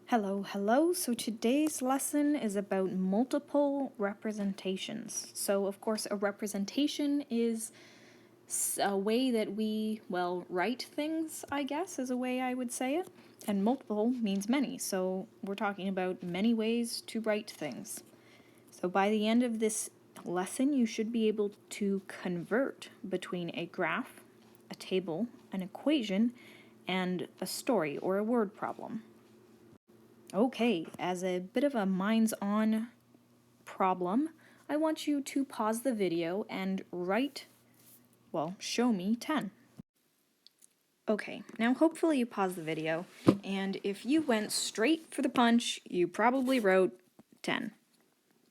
Hello, hello. So today's lesson is about multiple representations. So, of course, a representation is a way that we, write things, I guess, is a way I would say it. And multiple means many. So, we're talking about many ways to write things. So, by the end of this lesson, you should be able to convert between a graph, a table, an equation, and a story or a word problem. Okay, as a bit of a minds-on problem, I want you to pause the video and show me 10. Okay, now hopefully you paused the video, and if you went straight for the punch, you probably wrote 10.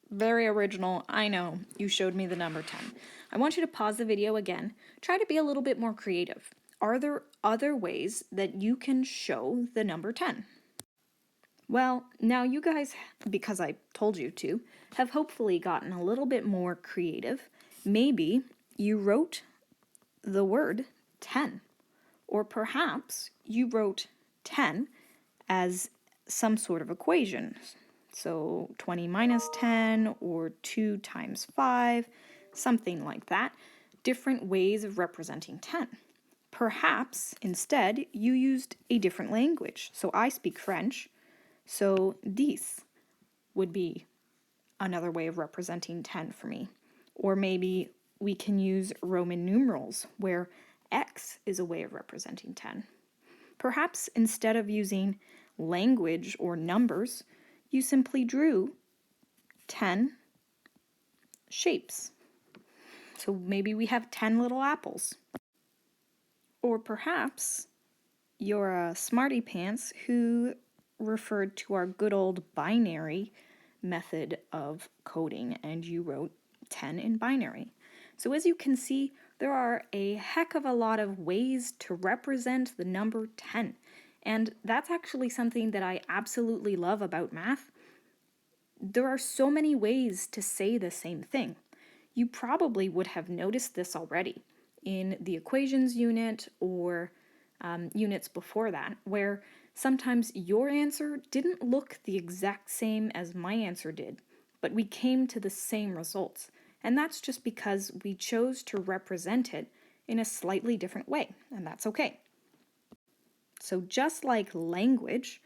Very original, I know, you showed me the number 10. I want you to pause the video again. Try to be a little bit more creative. Are there other ways that you can show the number 10? Well, now you guys, because I told you to, have hopefully gotten a little bit more creative. Maybe you wrote the word 10, or perhaps you wrote 10 as some sort of equation. So 20 minus 10 or 2 times 5, something like that. Different ways of representing 10. Perhaps instead you used a different language. So I speak French. So 10 would be another way of representing 10 for me. Or maybe we can use Roman numerals, where X is a way of representing 10. Perhaps instead of using language or numbers, you simply drew 10 shapes. So maybe we have 10 little apples. Or perhaps you're a smarty pants who referred to our good old binary method of coding, and you wrote 10 in binary. So as you can see, there are a heck of a lot of ways to represent the number 10. And that's actually something that I absolutely love about math. There are so many ways to say the same thing. You probably would have noticed this already in the equations unit or units before that, where sometimes your answer didn't look the exact same as my answer did, but we came to the same results. And that's just because we chose to represent it in a slightly different way, and that's okay. So just like language,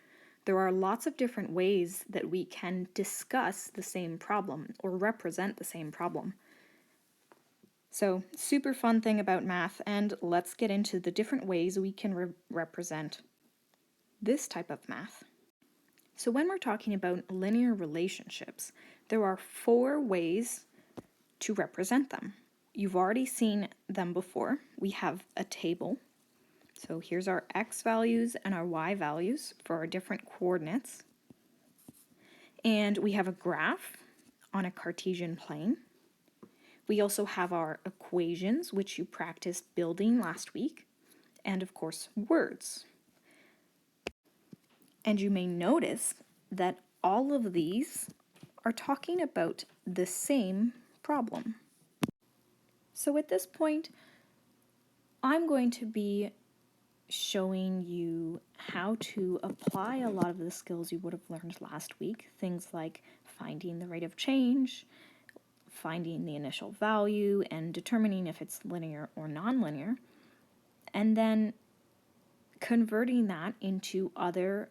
there are lots of different ways that we can discuss the same problem or represent the same problem. So, super fun thing about math, and let's get into the different ways we can represent this type of math. So when we're talking about linear relationships, there are 4 ways to represent them. You've already seen them before. We have a table. So here's our x values and our y values for our different coordinates. And we have a graph on a Cartesian plane. We also have our equations, which you practiced building last week, and of course, words. And you may notice that all of these are talking about the same problem. So at this point, I'm going to be showing you how to apply a lot of the skills you would have learned last week, things like finding the rate of change, finding the initial value, and determining if it's linear or nonlinear, and then converting that into other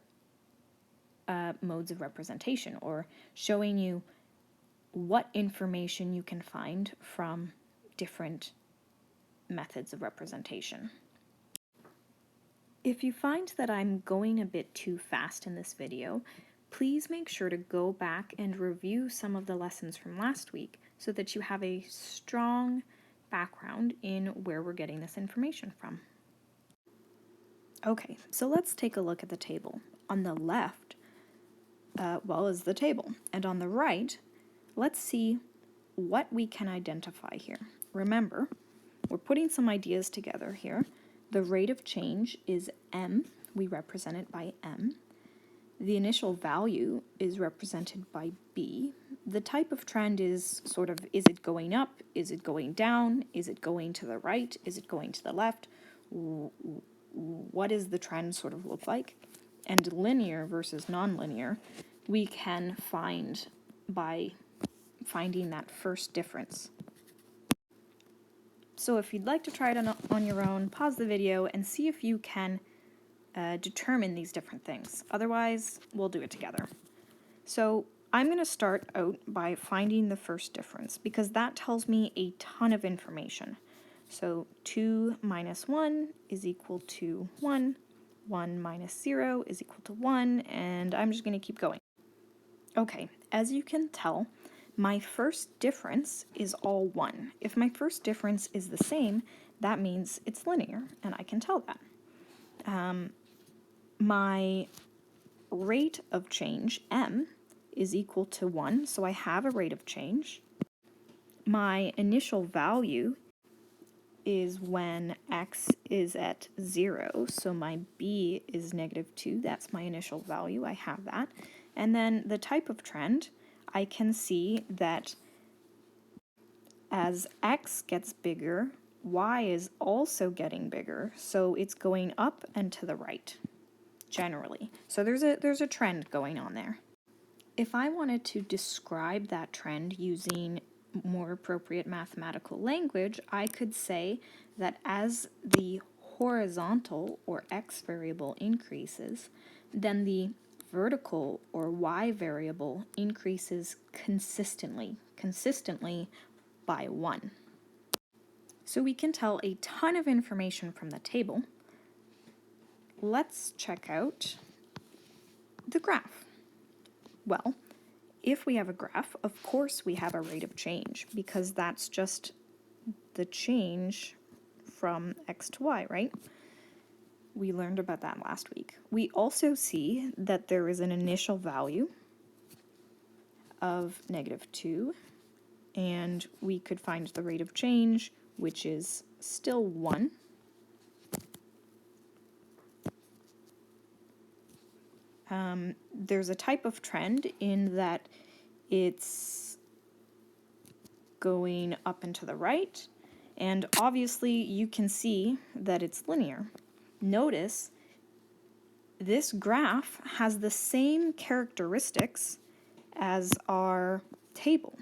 modes of representation, or showing you what information you can find from different methods of representation. If you find that I'm going a bit too fast in this video, please make sure to go back and review some of the lessons from last week so that you have a strong background in where we're getting this information from. Okay, so let's take a look at the table. On the left, is the table, and on the right, let's see what we can identify here. Remember, we're putting some ideas together here. The rate of change is m. We represent it by m. The initial value is represented by b. The type of trend is is it going up? Is it going down? Is it going to the right? Is it going to the left? What does the trend sort of look like? and linear versus nonlinear, we can find by finding that first difference. So if you'd like to try it on your own, pause the video and see if you can determine these different things. Otherwise, we'll do it together. So I'm going to start out by finding the first difference because that tells me a ton of information. So 2 minus 1 is equal to 1, 1 minus 0 is equal to 1, and I'm just going to keep going. Okay, as you can tell, my first difference is all 1. If my first difference is the same, that means it's linear, and I can tell that. My rate of change, m, is equal to 1, so I have a rate of change. My initial value is when x is at 0, so my b is -2, that's my initial value, I have that. And then the type of trend, I can see that as x gets bigger, y is also getting bigger, so it's going up and to the right, generally. So there's a trend going on there. If I wanted to describe that trend using more appropriate mathematical language, I could say that as the horizontal or x variable increases, then the vertical or y variable increases consistently by 1. So we can tell a ton of information from the table. Let's check out the graph. Well, if we have a graph, of course we have a rate of change because that's just the change from x to y, right? We learned about that last week. We also see that there is an initial value of -2, and we could find the rate of change, which is still 1. There's a type of trend in that it's going up and to the right, and obviously you can see that it's linear. Notice this graph has the same characteristics as our table,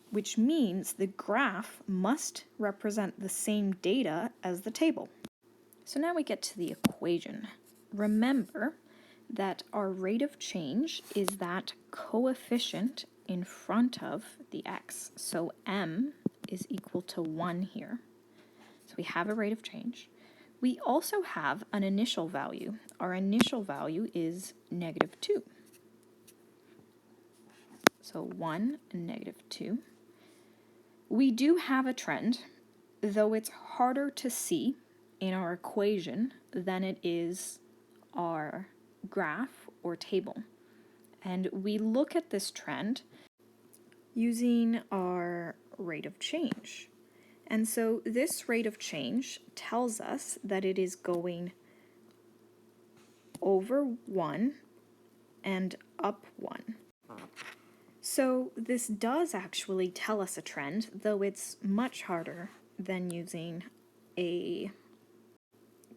which means the graph must represent the same data as the table. So now we get to the equation. Remember that our rate of change is that coefficient in front of the x. So m is equal to 1 here. So we have a rate of change. We also have an initial value. Our initial value is -2. So 1 and -2. We do have a trend, though it's harder to see in our equation than it is our graph or table. And we look at this trend using our rate of change. And so this rate of change tells us that it is going over 1 and up 1. So this does actually tell us a trend, though it's much harder than using a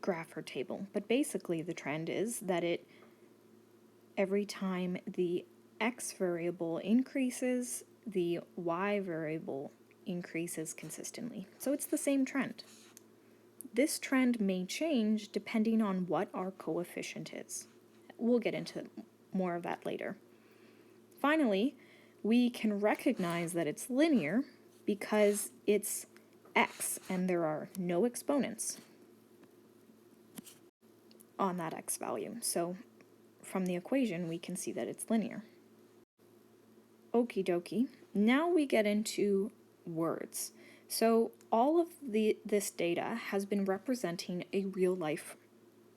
graph or table. But basically the trend is that every time the x variable increases, the y variable increases consistently. So it's the same trend. This trend may change depending on what our coefficient is. We'll get into more of that later. Finally, we can recognize that it's linear because it's x and there are no exponents on that x value. So from the equation, we can see that it's linear. Okie dokie. Now we get into words. So all of this data has been representing a real life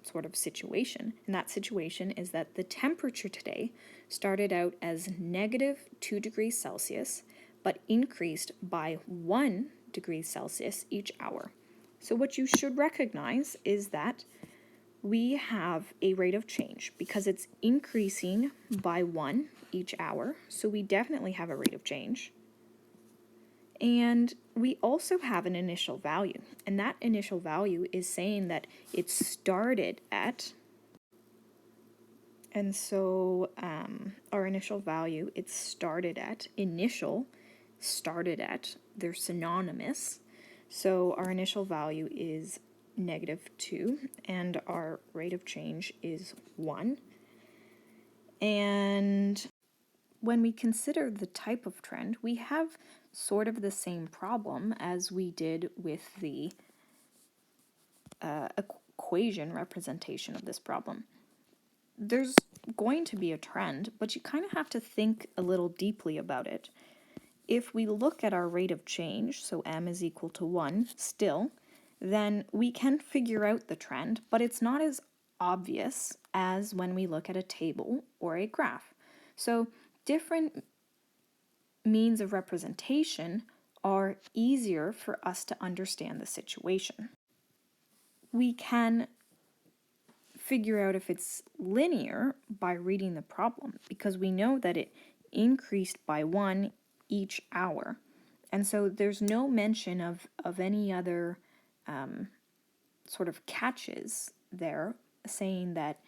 sort of situation. And that situation is that the temperature today started out as -2 degrees Celsius, but increased by 1 degree Celsius each hour. So what you should recognize is that we have a rate of change because it's increasing by 1 each hour, so we definitely have a rate of change. And we also have an initial value, and that initial value is saying that it started at, and so our initial value, it started at, initial, started at, they're synonymous. So our initial value is -2, and our rate of change is 1. And when we consider the type of trend, we have sort of the same problem as we did with the equation representation of this problem. There's going to be a trend, but you kind of have to think a little deeply about it. If we look at our rate of change, so m is equal to 1 still, then we can figure out the trend, but it's not as obvious as when we look at a table or a graph. So different means of representation are easier for us to understand the situation. We can figure out if it's linear by reading the problem, because we know that it increased by 1 each hour. And so there's no mention of any other sort of catches there saying that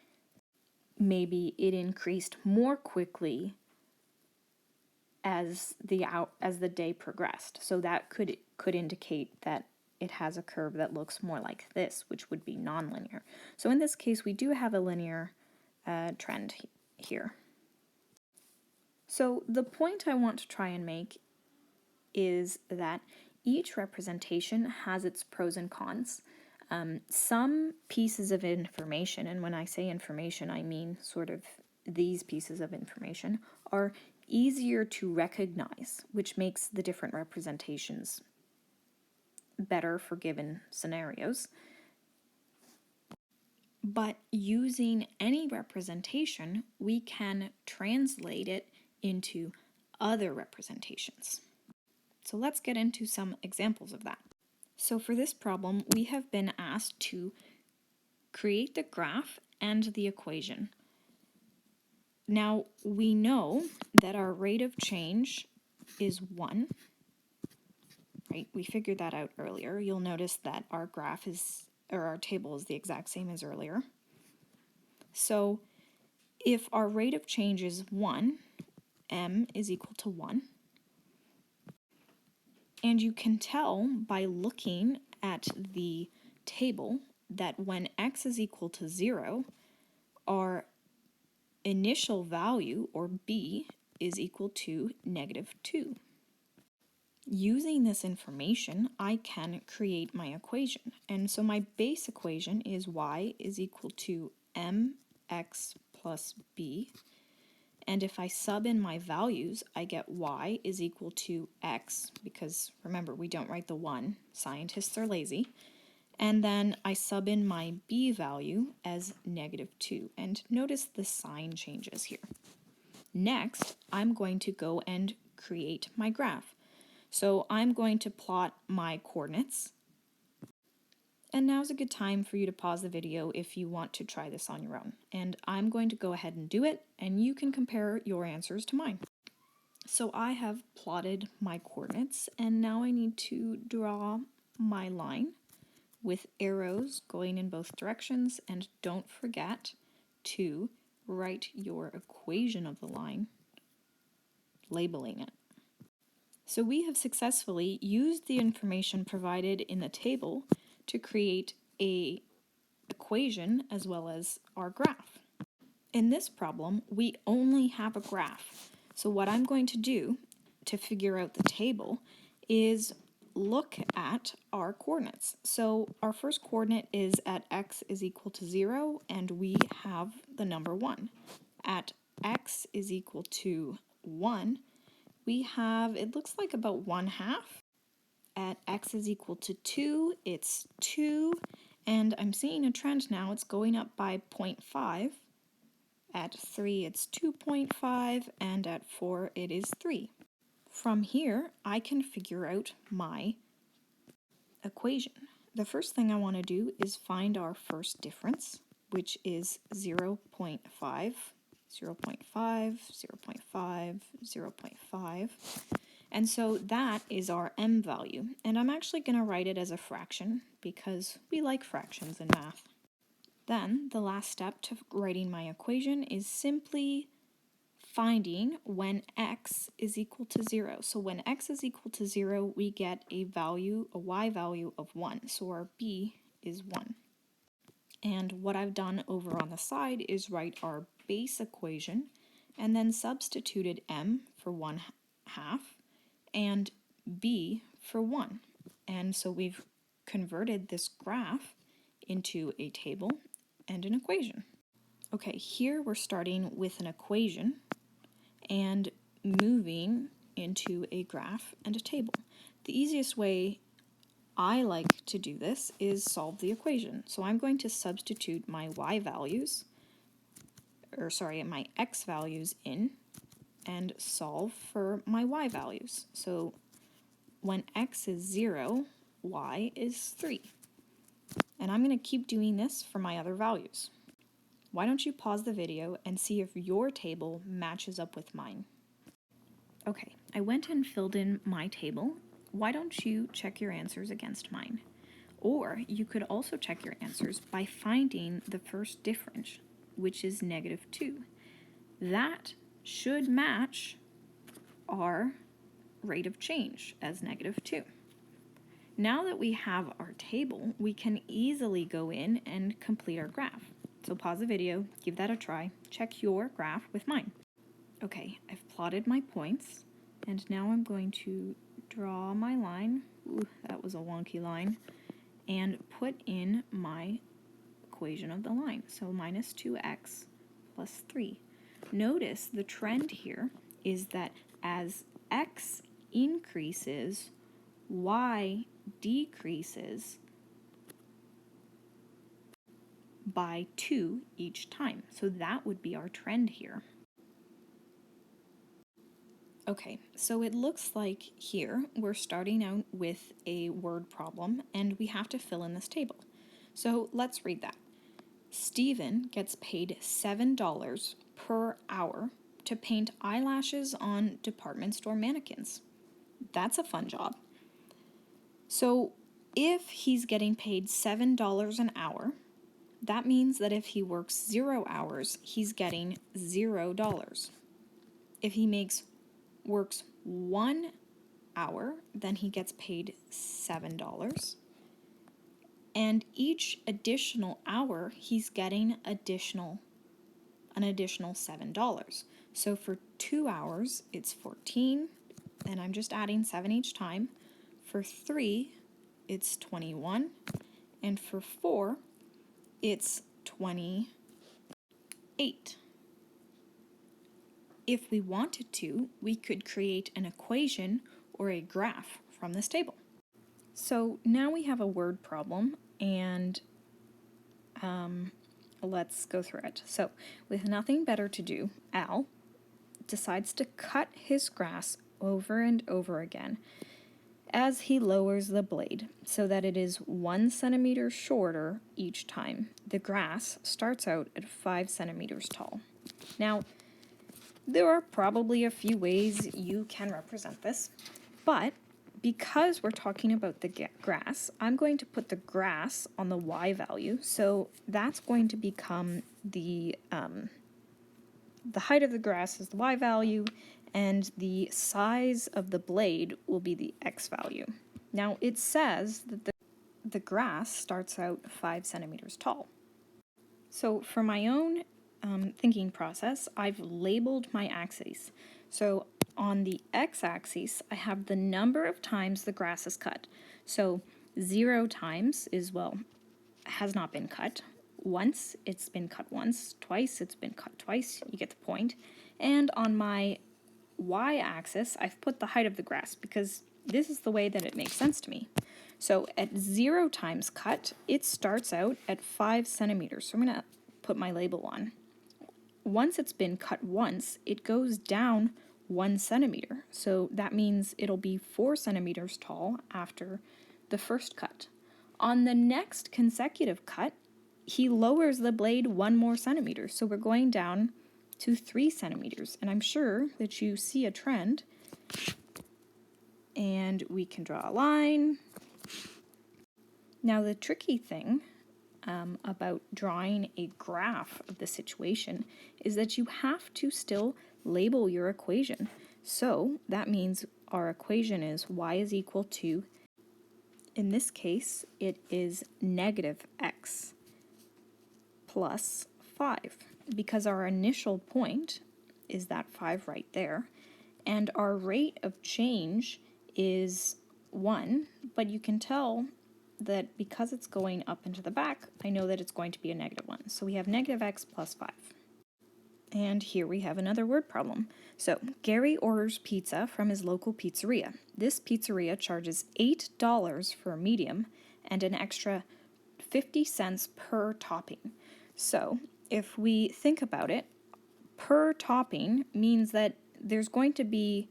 maybe it increased more quickly as the day progressed. So that could indicate that it has a curve that looks more like this, which would be nonlinear. So in this case, we do have a linear trend here. So the point I want to try and make is that each representation has its pros and cons. Some pieces of information, and when I say information, I mean sort of these pieces of information, are easier to recognize, which makes the different representations better for given scenarios. But using any representation, we can translate it into other representations. So let's get into some examples of that. So for this problem, we have been asked to create the graph and the equation. Now, we know that our rate of change is 1, right? We figured that out earlier. You'll notice that our graph is, or our table is the exact same as earlier. So if our rate of change is 1, m is equal to 1. And you can tell by looking at the table that when x is equal to 0, our initial value, or b, is equal to -2. Using this information, I can create my equation. And so my base equation is y is equal to mx plus b. And if I sub in my values, I get y is equal to x, because remember, we don't write the 1. Scientists are lazy. And then I sub in my b value as -2. And notice the sign changes here. Next, I'm going to go and create my graph. So I'm going to plot my coordinates. And now's a good time for you to pause the video if you want to try this on your own. And I'm going to go ahead and do it, and you can compare your answers to mine. So I have plotted my coordinates, and now I need to draw my line with arrows going in both directions, and don't forget to write your equation of the line, labeling it. So we have successfully used the information provided in the table to create an equation as well as our graph. In this problem, we only have a graph. So what I'm going to do to figure out the table is look at our coordinates. So our first coordinate is at x is equal to 0, and we have the number 1. At x is equal to 1, we have, it looks like about 1/2. At x is equal to 2, it's 2, and I'm seeing a trend now, it's going up by 0.5. At 3, it's 2.5, and at 4, it is 3. From here, I can figure out my equation. The first thing I want to do is find our first difference, which is 0.5, 0.5, 0.5, 0.5, And so that is our m value. And I'm actually going to write it as a fraction because we like fractions in math. Then the last step to writing my equation is simply finding when x is equal to 0. So when x is equal to 0, we get a y value of 1. So our b is 1. And what I've done over on the side is write our base equation and then substituted m for 1/2 and b for 1. And so we've converted this graph into a table and an equation. Okay, here we're starting with an equation and moving into a graph and a table. The easiest way I like to do this is solve the equation. So I'm going to substitute my my x values in and solve for my y values. So when x is 0, y is 3. And I'm going to keep doing this for my other values. Why don't you pause the video and see if your table matches up with mine? Okay, I went and filled in my table. Why don't you check your answers against mine? Or you could also check your answers by finding the first difference, which is -2. That should match our rate of change as -2. Now that we have our table, we can easily go in and complete our graph. So pause the video, give that a try, check your graph with mine. Okay, I've plotted my points, and now I'm going to draw my line. Ooh, that was a wonky line. And put in my equation of the line. So minus 2x plus 3. Notice the trend here is that as x increases, y decreases by 2 each time. So that would be our trend here. Okay, so it looks like here we're starting out with a word problem and we have to fill in this table. So let's read that. Stephen gets paid $7 per hour to paint eyelashes on department store mannequins. That's a fun job. So if he's getting paid $7 an hour, that means that if he works 0 hours, he's getting $0. If he works 1 hour, then he gets paid $7. And each additional hour, he's getting an additional $7. So for 2 hours, it's 14, and I'm just adding 7 each time. For 3, it's 21, and for 4, it's 28. If we wanted to, we could create an equation or a graph from this table. So now we have a word problem, and let's go through it. So with nothing better to do, Al decides to cut his grass over and over again as he lowers the blade so that it is 1 centimeter shorter each time. The grass starts out at 5 centimeters tall. Now, there are probably a few ways you can represent this, but because we're talking about the grass, I'm going to put the grass on the y value, so that's going to become the height of the grass is the y value, and the size of the blade will be the x value. Now, it says that the grass starts out 5 centimeters tall. So for my own thinking process, I've labeled my axes. So on the x-axis, I have the number of times the grass is cut. So 0 times is, well, has not been cut. Once, it's been cut once. Twice, it's been cut twice. You get the point. And on my y-axis, I've put the height of the grass because this is the way that it makes sense to me. So at 0 times cut, it starts out at 5 centimeters. So I'm going to put my label on. Once it's been cut once, it goes down 1 centimeter. So that means it'll be 4 centimeters tall after the first cut. On the next consecutive cut, he lowers the blade 1 more centimeter. So we're going down to 3 centimeters. And I'm sure that you see a trend and we can draw a line. Now the tricky thing about drawing a graph of the situation is that you have to still label your equation. So that means our equation is y is equal to, in this case, it is negative x plus 5, because our initial point is that 5 right there, and our rate of change is 1, but you can tell that because it's going up into the back, I know that it's going to be a negative 1. So we have negative x plus 5. And here we have another word problem. So Gary orders pizza from his local pizzeria. This pizzeria charges $8 for a medium and an extra 50 cents per topping. So if we think about it, per topping means that there's going to be,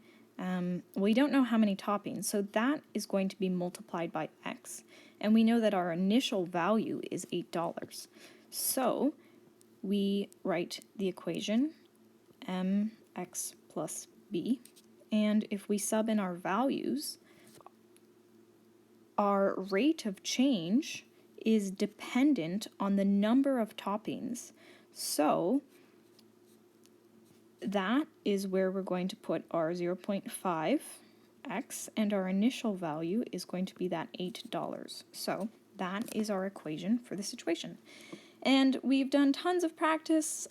we don't know how many toppings, so that is going to be multiplied by x. And we know that our initial value is $8. So we write the equation mx plus b, and if we sub in our values, our rate of change is dependent on the number of toppings. So that is where we're going to put our 0.5x, and our initial value is going to be that $8. So that is our equation for the situation. And we've done tons of practice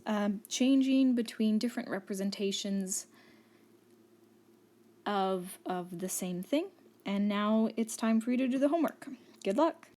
changing between different representations of the same thing. And now it's time for you to do the homework. Good luck!